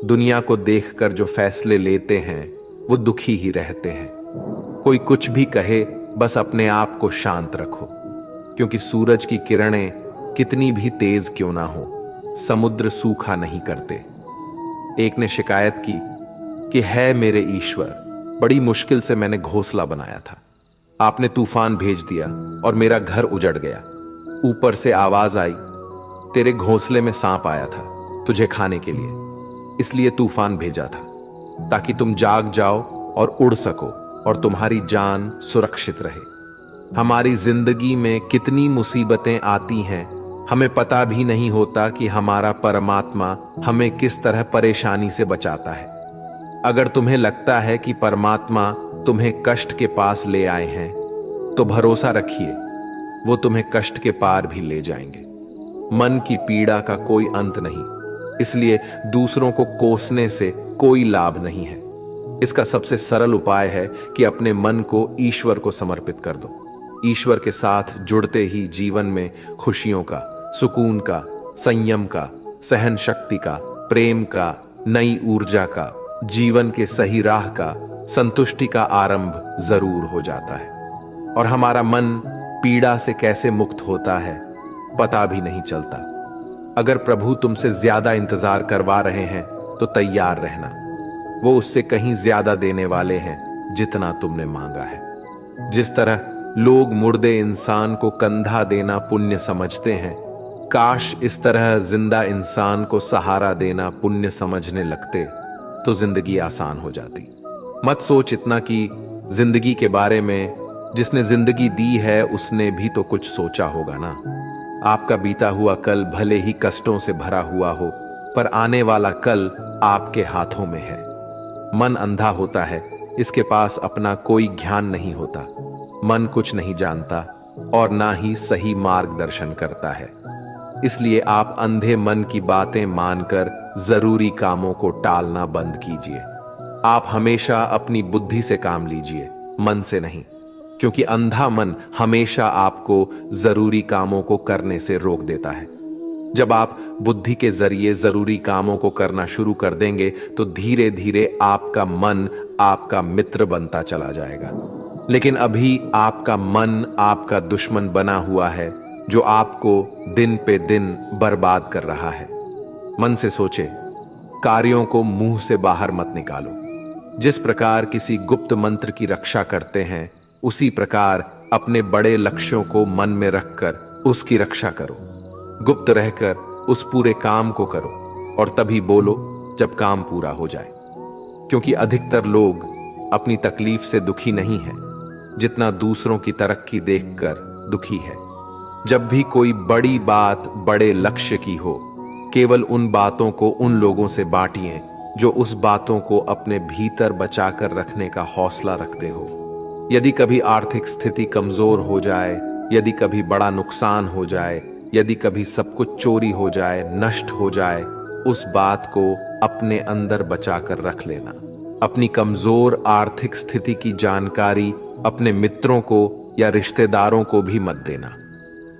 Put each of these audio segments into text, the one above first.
दुनिया को देखकर जो फैसले लेते हैं वो दुखी ही रहते हैं। कोई कुछ भी कहे, बस अपने आप को शांत रखो, क्योंकि सूरज की किरणें कितनी भी तेज क्यों ना हो, समुद्र सूखा नहीं करते। एक ने शिकायत की कि है मेरे ईश्वर, बड़ी मुश्किल से मैंने घोंसला बनाया था, आपने तूफान भेज दिया और मेरा घर उजड़ गया। ऊपर से आवाज आई, तेरे घोंसले में सांप आया था तुझे खाने के लिए, इसलिए तूफान भेजा था, ताकि तुम जाग जाओ और उड़ सको और तुम्हारी जान सुरक्षित रहे। हमारी जिंदगी में कितनी मुसीबतें आती हैं, हमें पता भी नहीं होता कि हमारा परमात्मा हमें किस तरह परेशानी से बचाता है। अगर तुम्हें लगता है कि परमात्मा तुम्हें कष्ट के पास ले आए हैं, तो भरोसा रखिए वो तुम्हें कष्ट के पार भी ले जाएंगे। मन की पीड़ा का कोई अंत नहीं, इसलिए दूसरों को कोसने से कोई लाभ नहीं है। इसका सबसे सरल उपाय है कि अपने मन को ईश्वर को समर्पित कर दो। ईश्वर के साथ जुड़ते ही जीवन में खुशियों का, सुकून का, संयम का, सहन शक्ति का, प्रेम का, नई ऊर्जा का, जीवन के सही राह का, संतुष्टि का आरंभ जरूर हो जाता है। और हमारा मन पीड़ा से कैसे मुक्त होता है पता भी नहीं चलता। अगर प्रभु तुमसे ज्यादा इंतजार करवा रहे हैं तो तैयार रहना, वो उससे कहीं ज्यादा देने वाले हैं जितना तुमने मांगा है। जिस तरह लोग मुर्दे इंसान को कंधा देना पुण्य समझते हैं, काश इस तरह जिंदा इंसान को सहारा देना पुण्य समझने लगते तो जिंदगी आसान हो जाती। मत सोच इतना कि जिंदगी के बारे में, जिसने जिंदगी दी है उसने भी तो कुछ सोचा होगा ना। आपका बीता हुआ कल भले ही कष्टों से भरा हुआ हो, पर आने वाला कल आपके हाथों में है। मन अंधा होता है, इसके पास अपना कोई ज्ञान नहीं होता। मन कुछ नहीं जानता और ना ही सही मार्गदर्शन करता है। इसलिए आप अंधे मन की बातें मानकर जरूरी कामों को टालना बंद कीजिए। आप हमेशा अपनी बुद्धि से काम लीजिए, मन से नहीं, क्योंकि अंधा मन हमेशा आपको जरूरी कामों को करने से रोक देता है। जब आप बुद्धि के जरिए जरूरी कामों को करना शुरू कर देंगे तो धीरे धीरे आपका मन आपका मित्र बनता चला जाएगा। लेकिन अभी आपका मन आपका दुश्मन बना हुआ है, जो आपको दिन पे दिन बर्बाद कर रहा है। मन से सोचे, कार्यों को मुंह से बाहर मत निकालो। जिस प्रकार किसी गुप्त मंत्र की रक्षा करते हैं, उसी प्रकार अपने बड़े लक्ष्यों को मन में रखकर उसकी रक्षा करो। गुप्त रहकर उस पूरे काम को करो और तभी बोलो जब काम पूरा हो जाए। क्योंकि अधिकतर लोग अपनी तकलीफ से दुखी नहीं हैं, जितना दूसरों की तरक्की देखकर दुखी है। जब भी कोई बड़ी बात बड़े लक्ष्य की हो, केवल उन बातों को उन लोगों से बांटिए जो उस बातों को अपने भीतर बचाकर रखने का हौसला रखते हो। यदि कभी आर्थिक स्थिति कमजोर हो जाए, यदि कभी बड़ा नुकसान हो जाए, यदि कभी सब कुछ चोरी हो जाए, नष्ट हो जाए, उस बात को अपने अंदर बचाकर रख लेना। अपनी कमजोर आर्थिक स्थिति की जानकारी अपने मित्रों को या रिश्तेदारों को भी मत देना।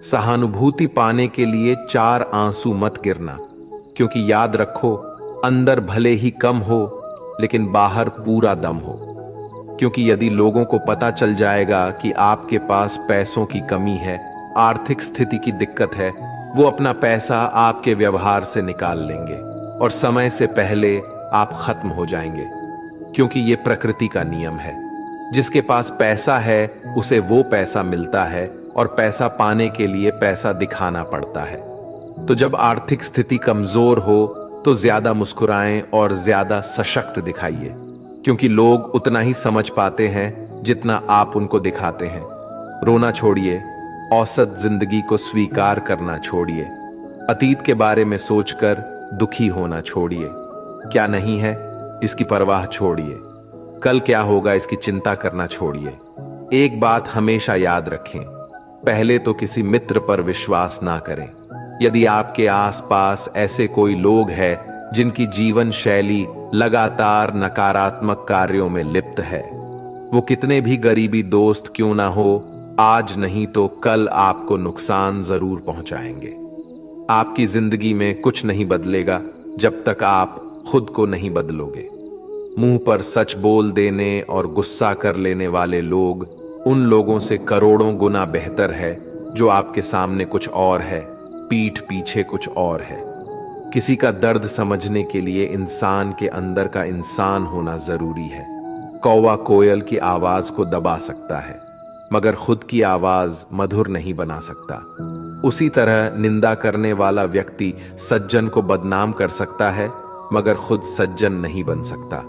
सहानुभूति पाने के लिए 4 आंसू मत गिरना, क्योंकि याद रखो, अंदर भले ही कम हो लेकिन बाहर पूरा दम हो। क्योंकि यदि लोगों को पता चल जाएगा कि आपके पास पैसों की कमी है, आर्थिक स्थिति की दिक्कत है, वो अपना पैसा आपके व्यवहार से निकाल लेंगे और समय से पहले आप खत्म हो जाएंगे। क्योंकि ये प्रकृति का नियम है, जिसके पास पैसा है उसे वो पैसा मिलता है और पैसा पाने के लिए पैसा दिखाना पड़ता है। तो जब आर्थिक स्थिति कमजोर हो तो ज्यादा मुस्कुराएं और ज्यादा सशक्त दिखाइए, क्योंकि लोग उतना ही समझ पाते हैं जितना आप उनको दिखाते हैं। रोना छोड़िए, औसत जिंदगी को स्वीकार करना छोड़िए, अतीत के बारे में सोचकर दुखी होना छोड़िए। क्या नहीं है इसकी परवाह छोड़िए, कल क्या होगा इसकी चिंता करना छोड़िए। एक बात हमेशा याद रखें, पहले तो किसी मित्र पर विश्वास ना करें। यदि आपके आसपास ऐसे कोई लोग हैं जिनकी जीवन शैली लगातार नकारात्मक कार्यों में लिप्त है, वो कितने भी गरीबी दोस्त क्यों ना हो, आज नहीं तो कल आपको नुकसान जरूर पहुंचाएंगे। आपकी जिंदगी में कुछ नहीं बदलेगा जब तक आप खुद को नहीं बदलोगे। मुंह पर सच बोल देने और गुस्सा कर लेने वाले लोग उन लोगों से करोड़ों गुना बेहतर है जो आपके सामने कुछ और है, पीठ पीछे कुछ और है। किसी का दर्द समझने के लिए इंसान के अंदर का इंसान होना जरूरी है। कौवा कोयल की आवाज को दबा सकता है, मगर खुद की आवाज मधुर नहीं बना सकता। उसी तरह निंदा करने वाला व्यक्ति सज्जन को बदनाम कर सकता है, मगर खुद सज्जन नहीं बन सकता।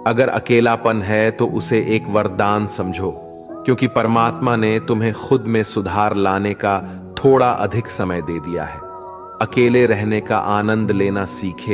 अगर अकेलापन है तो उसे एक वरदान समझो, क्योंकि परमात्मा ने तुम्हें खुद में सुधार लाने का थोड़ा अधिक समय दे दिया है। अकेले रहने का आनंद लेना सीखे।